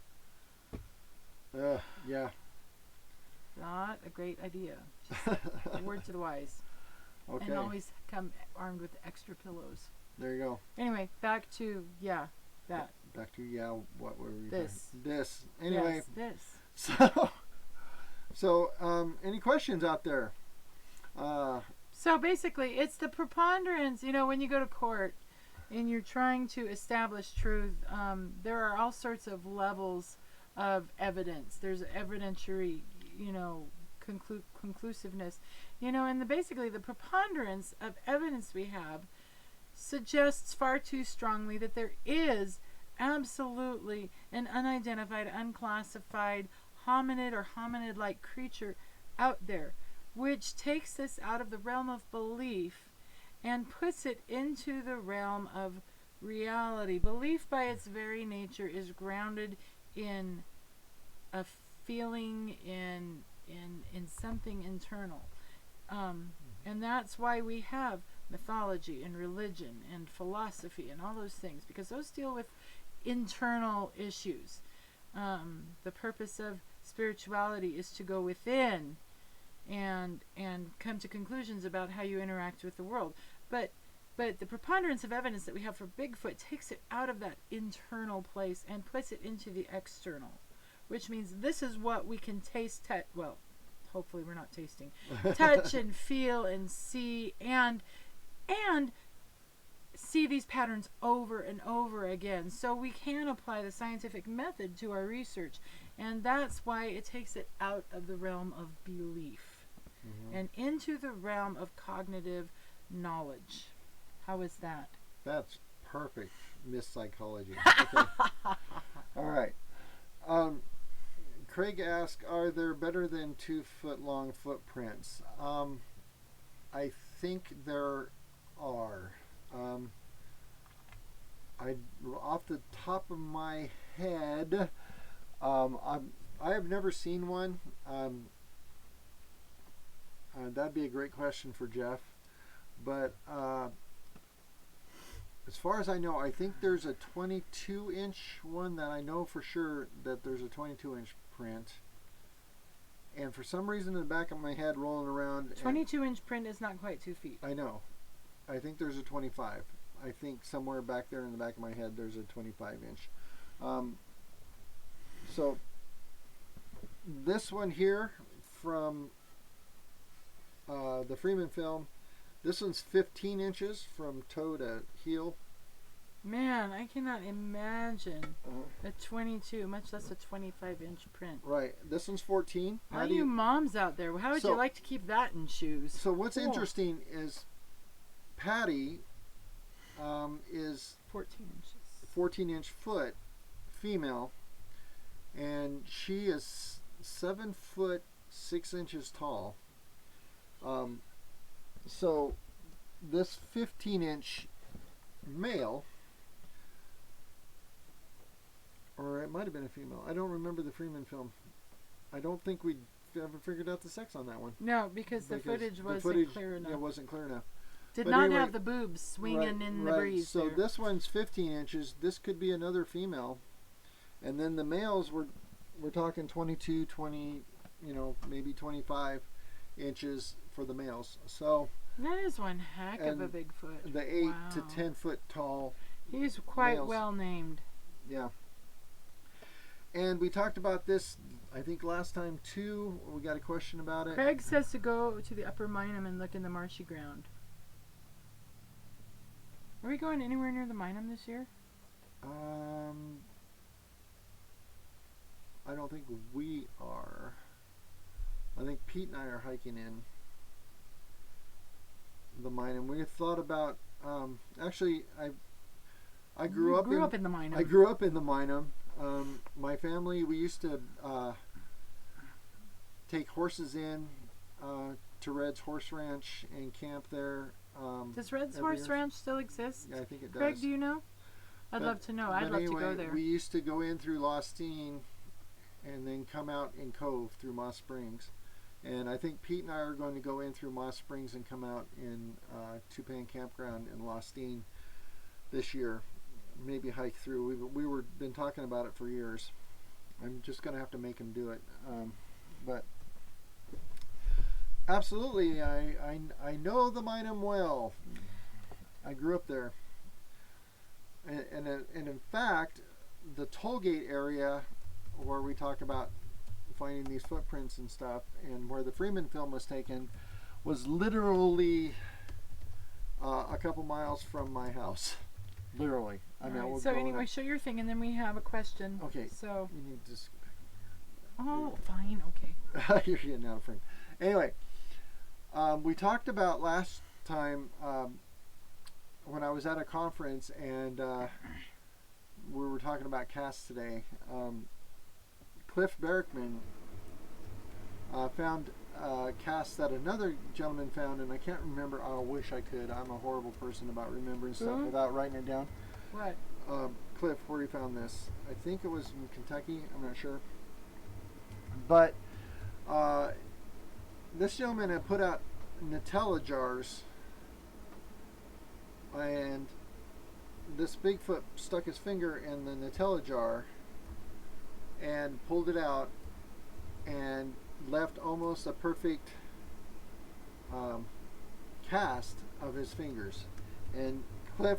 Yeah. Not a great idea. Just a word to the wise. Okay. And always come armed with extra pillows. There you go. Anyway, back to that. Back to what were we? This. This. Anyway. Yes, this. So, any questions out there? So basically, it's the preponderance. When you go to court and you're trying to establish truth, there are all sorts of levels of evidence. There's evidentiary, conclusiveness, and basically the preponderance of evidence we have suggests far too strongly that there is absolutely an unidentified, unclassified hominid or hominid-like creature out there, which takes this out of the realm of belief and puts it into the realm of reality. Belief by its very nature is grounded in a feeling, in something internal. And that's why we have mythology and religion and philosophy and all those things, because those deal with internal issues. The purpose of spirituality is to go within and come to conclusions about how you interact with the world. But the preponderance of evidence that we have for Bigfoot takes it out of that internal place and puts it into the external, which means this is what we can taste, well, hopefully we're not tasting, touch and feel and see and see these patterns over and over again. So we can apply the scientific method to our research, and that's why it takes it out of the realm of belief and into the realm of cognitive knowledge. How is that? That's perfect, Miss Psychology. Okay. All right. Craig asked, are there better than 2 foot long footprints? I think there are. Off the top of my head, I have never seen one. That'd be a great question for Jeff. But as far as I know, I think there's a 22-inch one that I know for sure that there's a 22-inch print. And for some reason in the back of my head rolling around... 22-inch print is not quite 2 feet. I know. I think there's a 25. I think somewhere back there in the back of my head there's a 25-inch. So this one here from the Freeman film, this one's 15 inches from toe to heel. Man, I cannot imagine a 22, much less a 25-inch print. Right. This one's 14. All you moms out there, how would you like to keep that in shoes? So what's interesting is Patty is 14 inches. 14-inch foot female, and she is 7 foot 6 inches tall. So this 15-inch male, or it might have been a female. I don't remember the Freeman film. I don't think we ever figured out the sex on that one. No, because the footage wasn't clear enough. It wasn't clear enough. Did not have the boobs swinging in the breeze. So there. this one's 15 inches. This could be another female. And then the males, we're talking 22, 20, maybe 25 inches for the males. So that is one heck of a Bigfoot. The 8 to 10 foot tall. He's quite males. Well named. Yeah. And we talked about this, I think, last time too. We got a question about it. Craig says to go to the upper Minam and look in the marshy ground. Are we going anywhere near the Minam this year? I don't think we are. I think Pete and I are hiking in the Minam. We thought about actually I grew up in the Minam. I grew up in the Minam. My family, we used to take horses in to Red's Horse Ranch and camp there. Does Red's Horse Ranch still exist? Yeah, I think it does. Craig, do you know? I'd love to know. I'd love to go there. We used to go in through Lostine and then come out in Cove through Moss Springs. And I think Pete and I are going to go in through Moss Springs and come out in Tupan Campground in Lostine this year. Maybe hike through. We were been talking about it for years. I'm just going to have to make him do it. But absolutely, I know the Minam well. I grew up there. And in fact, the tollgate area where we talk about finding these footprints and stuff, and where the Freeman film was taken, was literally a couple miles from my house. Literally. So anyway, show your thing, and then we have a question. Okay. So you need to just. Oh, fine. Okay. You're getting out of frame. Anyway, we talked about last time when I was at a conference, and we were talking about casts today. Cliff Berkman found casts that another gentleman found, and I can't remember. I wish I could. I'm a horrible person about remembering stuff without writing it down. What? Cliff, where he found this. I think it was in Kentucky. I'm not sure. But this gentleman had put out Nutella jars, and this Bigfoot stuck his finger in the Nutella jar and pulled it out and left almost a perfect cast of his fingers. And Cliff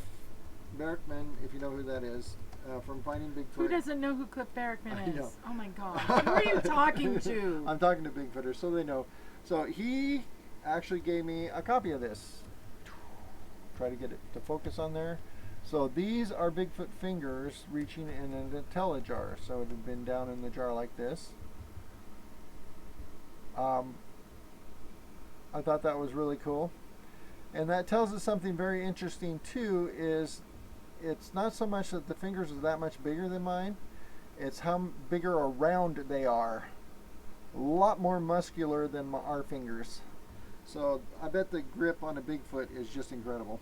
Barackman, if you know who that is, from Finding Bigfoot. Who doesn't know who Cliff Barackman I is? know. Oh my God. Who are you talking to? I'm talking to Bigfooters, so they know. So he actually gave me a copy of this. Try to get it to focus on there. So these are Bigfoot fingers reaching in a Nutella jar. So it had been down in the jar like this. I thought that was really cool. And that tells us something very interesting too, is it's not so much that the fingers are that much bigger than mine, it's how bigger around they are. A lot more muscular than our fingers. So I bet the grip on a Bigfoot is just incredible.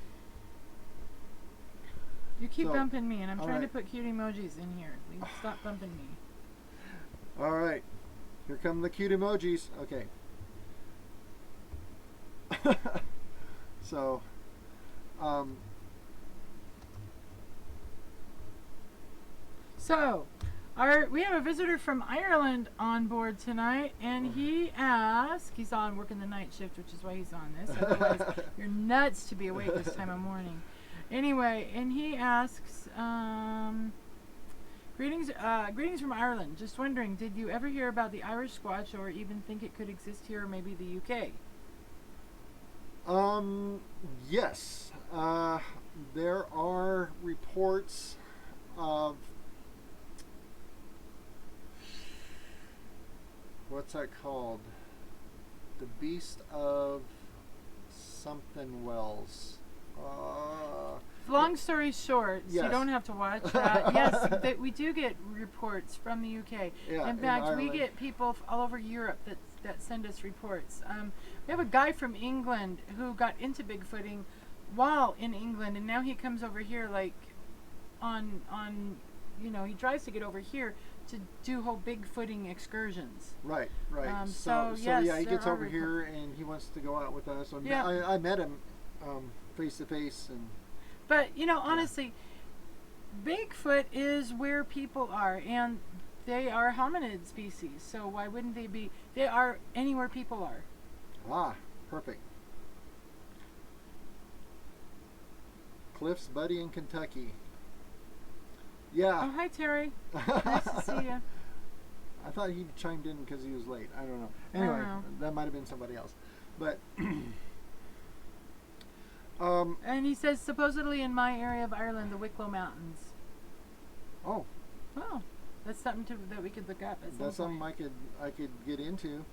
You keep So, bumping me, and I'm all trying to right. put cute emojis in here. Please stop bumping me. All right, here come the cute emojis. Okay. So, So, we have a visitor from Ireland on board tonight, and he asked, he's on working the night shift, which is why he's on this. Otherwise, you're nuts to be awake this time of morning. Anyway, and he asks, greetings from Ireland. Just wondering, did you ever hear about the Irish Squatch, or even think it could exist here, or maybe the UK? yes, there are reports of, what's that called? The Beast of something Wells. Long story short, so you Yes. don't have to watch that. Yes, we do get reports from the UK. Yeah, in in fact, we Ireland. get people all over Europe that send us reports. We have a guy from England who got into Bigfooting while in England, and now he comes over here like on he tries to get over here to do whole Bigfooting excursions. Right. So, So yes, yeah, he there gets are over here and he wants to go out with us. Yeah. I met him face to face, and But honestly, Bigfoot is where people are, and they are hominid species. So why wouldn't they be? They are anywhere people are. perfect. Cliff's buddy in Kentucky. Oh, Yeah. hi Terry. Nice to see you. I thought he chimed in because he was late. I don't know. Anyway, know. that might have been somebody else. But And he says supposedly in my area of Ireland, the Wicklow Mountains. oh, Oh, that's something that we could look up. At some that's something point. I could get into.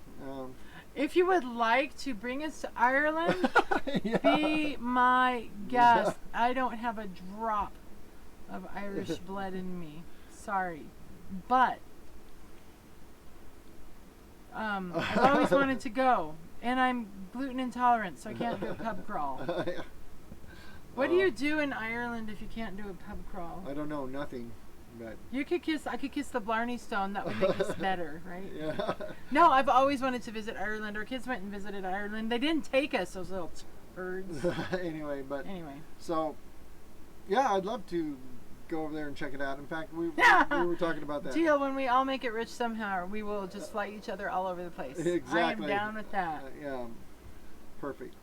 If you would like to bring us to Ireland, Yeah. be my guest. I don't have a drop of Irish blood in me. Sorry. But I've always wanted to go. And I'm gluten intolerant, so I can't do a pub crawl. What do you do in Ireland if you can't do a pub crawl? I don't know, nothing. But I could kiss the Blarney Stone. That would make us better, right? yeah. No, I've always wanted to visit Ireland. Our kids went and visited Ireland. They didn't take us, those little birds. Anyway, Anyway. so yeah, I'd love to go over there and check it out. In fact, we were talking about that. Deal, when we all make it rich somehow, we will just fly each other all over the place. Exactly. I am down with that. Yeah, perfect.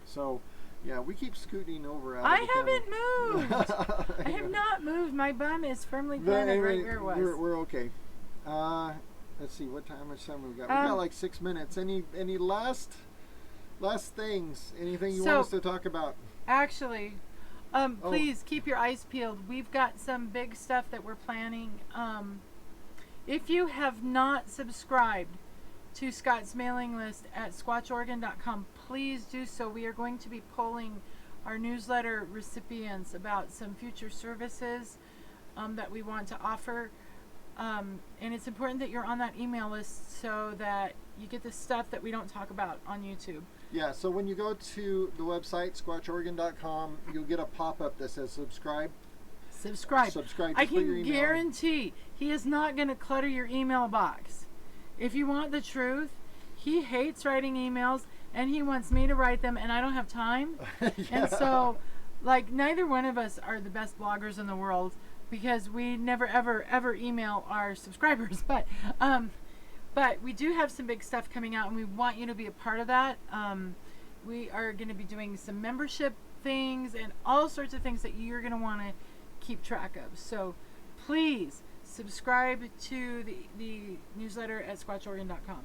So, yeah, we keep scooting over out of I the haven't camera. moved. I have not moved. My bum is firmly But planted anyway, right where it was. We're okay. Let's see, how much time we got? We Um, got like 6 minutes. Any last things? Anything you So- want us to talk about? Actually, please keep your eyes peeled. We've got some big stuff that we're planning. If you have not subscribed to Scott's mailing list at squatchoregon.com, please do so. We are going to be polling our newsletter recipients about some future services that we want to offer. And it's important that you're on that email list so that you get the stuff that we don't talk about on YouTube. Yeah, so when you go to the website, squatchoregon.com, you'll get a pop-up that says subscribe. Subscribe. Subscribe. I Just put your can email in. guarantee he is not going to clutter your email box. If you want the truth, he hates writing emails and he wants me to write them and I don't have time. Yeah. And so, like, neither one of us are the best bloggers in the world, because we never ever email our subscribers. But we do have some big stuff coming out, and we want you to be a part of that. We are going to be doing some membership things and all sorts of things that you're going to want to keep track of. So please subscribe to the newsletter at squatchoregon.com.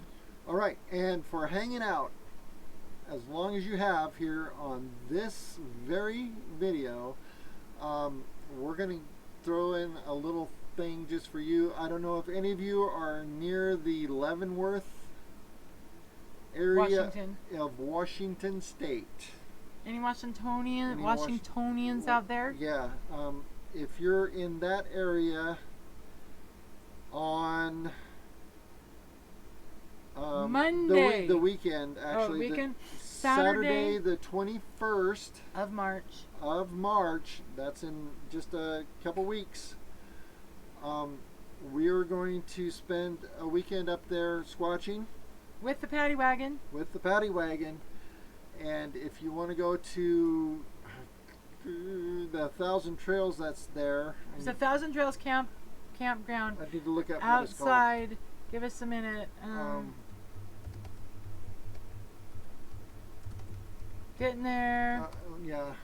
All right, and for hanging out as long as you have here on this very video, we're going to throw in a little thing just for you. I don't know if any of you are near the Leavenworth area of Washington State. Any Washingtonians out there? Yeah. If you're in that area on Monday, the weekend, actually, Saturday the 21st of March, that's in just a couple weeks. We are going to spend a weekend up there squatching with the Patty Wagon. And if you want to go to the 1,000 Trails that's there. There's a 1,000 Trails campground. I need to look up outside. What it's called. Give us a minute. Getting there. Yeah.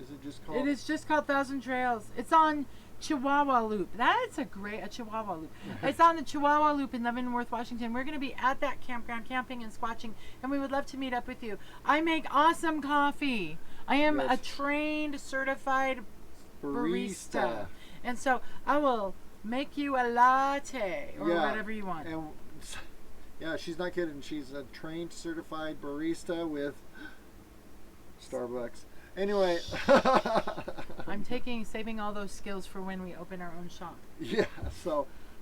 Is it just called? It is just called 1,000 Trails. It's on Chihuahua Loop. That's a Chihuahua Loop. It's on the Chihuahua Loop in Leavenworth, Washington. We're going to be at that campground camping and squatching, and we would love to meet up with you. I make awesome coffee. I am a trained, certified barista. And so I will make you a latte or whatever you want. And yeah, she's not kidding. She's a trained, certified barista with Starbucks. Anyway. I'm saving all those skills for when we open our own shop. Yeah,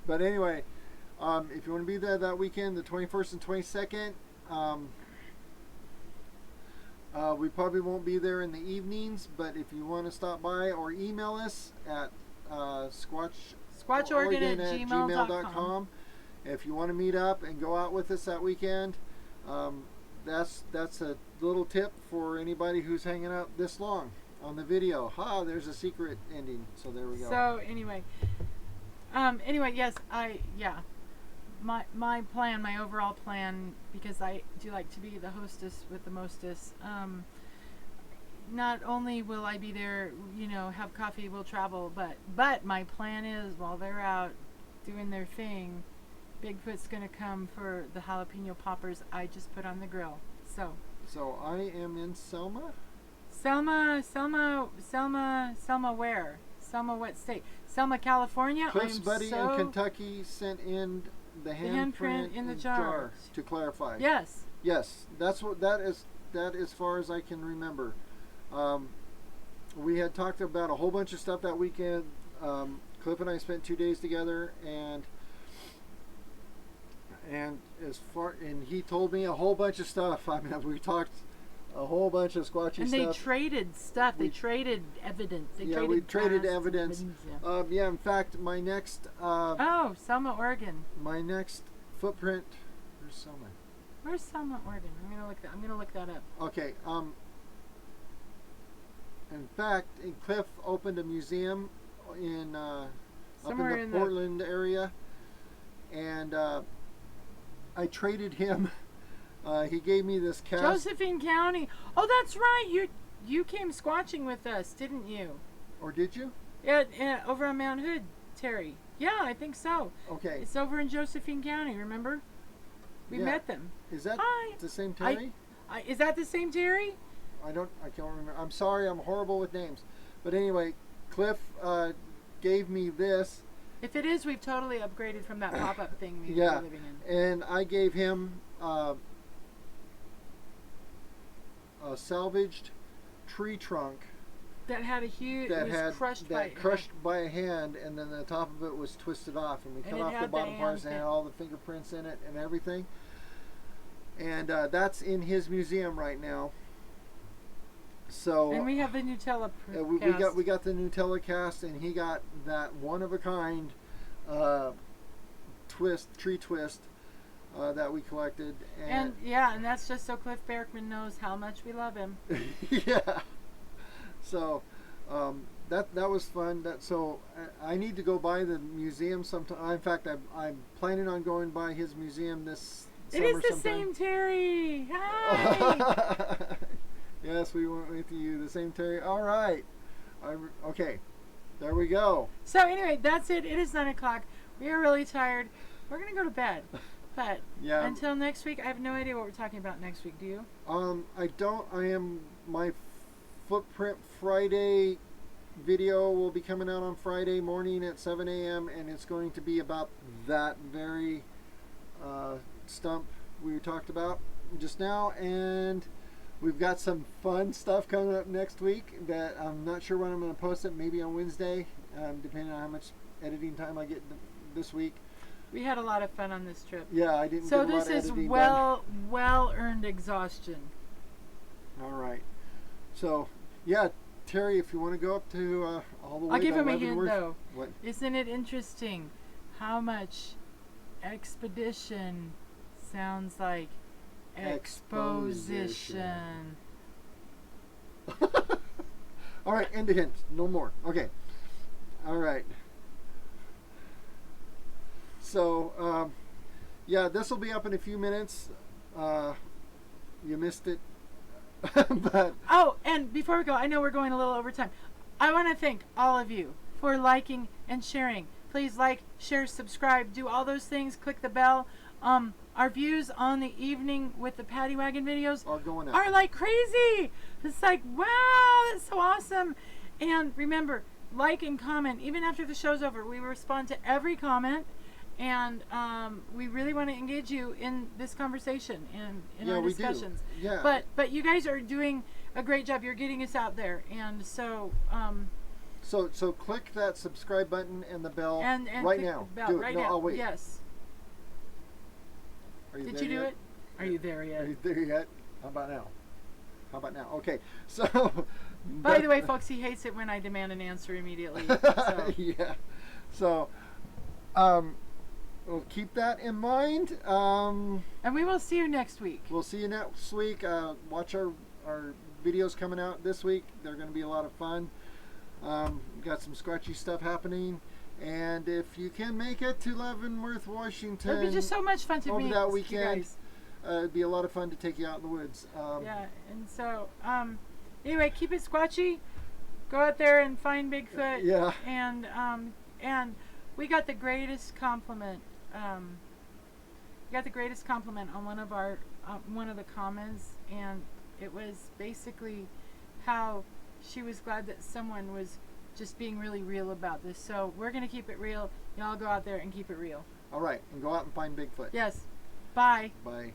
but anyway, if you want to be there that weekend, the 21st and 22nd, we probably won't be there in the evenings, but if you want to stop by or email us at squatchoregon@gmail.com. If you want to meet up and go out with us that weekend, that's a little tip for anybody who's hanging out this long on the video. There's a secret ending. So there we go. So anyway, yes, my plan, my overall plan, because I do like to be the hostess with the mostest. Not only will I be there, have coffee, we'll travel, but my plan is while they're out doing their thing, Bigfoot's gonna come for the jalapeno poppers I just put on the grill. So I am in Selma. Selma where? Selma what state? Selma, California. Cliff's buddy in Kentucky sent in the handprint in the jar to clarify. Yes. That is as far as I can remember. We had talked about a whole bunch of stuff that weekend. Cliff and I spent 2 days together, and he told me a whole bunch of stuff. I mean, we talked a whole bunch of squatchy stuff. And they traded stuff. They traded evidence. We traded evidence. Yeah. In fact, my next. Selma, Oregon. My next footprint. Where's Selma? Where's Selma, Oregon? I'm gonna look that up. Okay. In fact, Cliff opened a museum in up in the Portland area, and I traded him. He gave me this cast. Josephine County. Oh, that's right. You came squatching with us, didn't you? Or did you? Yeah, over on Mount Hood, Terry. Yeah, I think so. Okay. It's over in Josephine County. Remember? We met them. Is that the same Terry? Is that the same Terry? I can't remember. I'm sorry. I'm horrible with names. But anyway, Cliff gave me this. If it is, we've totally upgraded from that pop-up thing we were living in. And I gave him a salvaged tree trunk that had a huge crushed by a hand, and then the top of it was twisted off, and we cut off the bottom parts and had all the fingerprints in it and everything. And that's in his museum right now. So and we have the Nutella cast. We got the Nutella cast, and he got that one of a kind tree twist that we collected. And that's just so Cliff Berkman knows how much we love him. Yeah. So that was fun. So I need to go by the museum sometime. In fact, I'm planning on going by his museum this It summer is the sometime. same Terry. Hi. Yes, we went with you. The same Terry. All right. Okay. There we go. So anyway, that's it. It is 9 o'clock. We are really tired. We're gonna go to bed. But Yeah. until next week, I have no idea what we're talking about next week. Do you? I don't. I am. My Footprint Friday video will be coming out on Friday morning at 7 a.m. and it's going to be about that very stump we talked about just now. And we've got some fun stuff coming up next week that I'm not sure when I'm going to post it. Maybe on Wednesday, depending on how much editing time I get this week. We had a lot of fun on this trip. Yeah, I didn't. So get a lot this of is editing well earned exhaustion. done. All right. So yeah, Terry, if you want to go up to all the way. I'll give to him a hint Leavenworth- though. What? Isn't it interesting how much expedition sounds like exposition? All right, end the hint. No more. Okay. All right. So, yeah, this will be up in a few minutes. You missed it. But Oh, and before we go, I know we're going a little over time. I want to thank all of you for liking and sharing. Please like, share, subscribe, do all those things. Click the bell. Our views on the evening with the Patty Wagon videos are going up. are like crazy. It's like, wow, that's so awesome. And remember, like and comment. Even after the show's over, we respond to every comment. And we really want to engage you in this conversation and in Yeah, our we do. discussions. Yeah. But you guys are doing a great job. You're getting us out there. And so So click that subscribe button and the bell and right click now. the bell Do it. right No, now. I'll wait. Yes. Are you Did there you do yet? it? Are you there yet? Are you there yet? How about now? How about now? Okay. So. By the way, folks, he hates it when I demand an answer immediately. So. Yeah. So, we'll keep that in mind. And we will see you next week. We'll see you next week. Watch our videos coming out this week. They're going to be a lot of fun. We've got some Squatchy stuff happening. And if you can make it to Leavenworth, Washington, It'll be just so much fun to over meet that you weekend, guys. it'd be a lot of fun to take you out in the woods. Yeah, and so anyway, keep it squatchy. Go out there and find Bigfoot. Yeah. And we got the greatest compliment. We got the greatest compliment on one of the comments, and it was basically how she was glad that someone was just being really real about this. So we're gonna keep it real. Y'all go out there and keep it real. All right, and go out and find Bigfoot. Yes. Bye. Bye.